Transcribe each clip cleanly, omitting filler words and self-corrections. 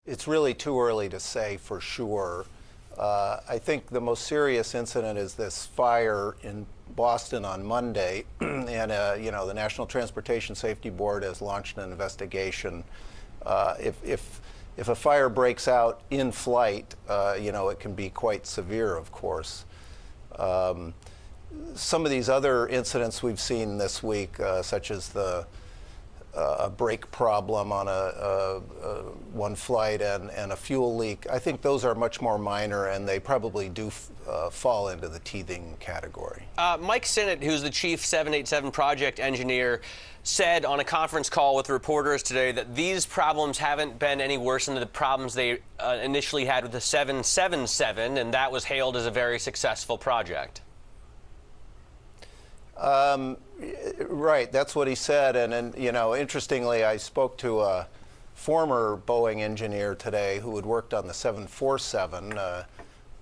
It's really too early to say for sure. I think the most serious incident is this fire in Boston on Monday, and the National Transportation Safety Board has launched an investigation. If a fire breaks out in flight, it can be quite severe, of course. Some of these other incidents we've seen this week, such as a brake problem on one flight and a fuel leak, I think those are much more minor, and they probably do fall into the teething category. Mike Sinnott, who's the chief 787 project engineer, said on a conference call with reporters today that these problems haven't been any worse than the problems they initially had with the 777, and that was hailed as a very successful project. Right, that's what he said, and interestingly, I spoke to a former Boeing engineer today who had worked on the 747,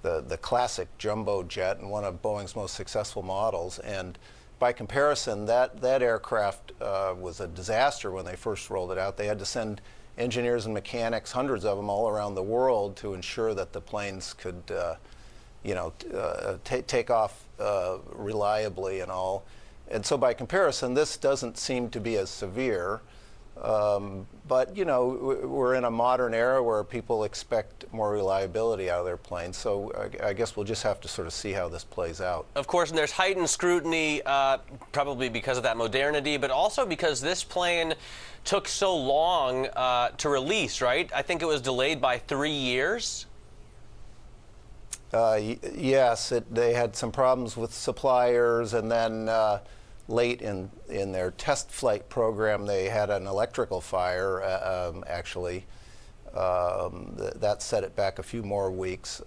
the classic jumbo jet and one of Boeing's most successful models, and by comparison, that aircraft was a disaster when they first rolled it out. They had to send engineers and mechanics, hundreds of them all around the world, to ensure that the planes could take off reliably and all. And so by comparison, this doesn't seem to be as severe. But, we're in a modern era where people expect more reliability out of their planes. So I guess we'll just have to sort of see how this plays out. Of course, and there's heightened scrutiny, probably because of that modernity, but also because this plane took so long to release, right? I think it was delayed by 3 years. Yes, they had some problems with suppliers, and then late in their test flight program, they had an electrical fire, actually. That set it back a few more weeks.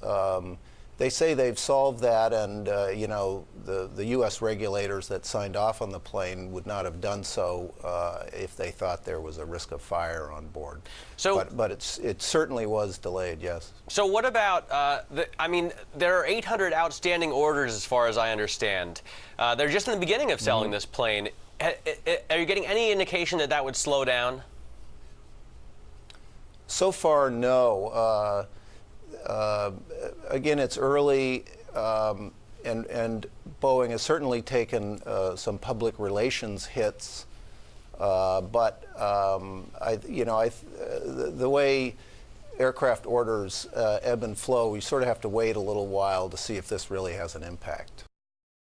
They say they've solved that, and the U.S. regulators that signed off on the plane would not have done so if they thought there was a risk of fire on board. So, but it certainly was delayed, yes. So what about, there are 800 outstanding orders as far as I understand. They're just in the beginning of selling this plane. Are you getting any indication that that would slow down? So far, no. Again, it's early, and Boeing has certainly taken some public relations hits, but the way aircraft orders ebb and flow, we sort of have to wait a little while to see if this really has an impact.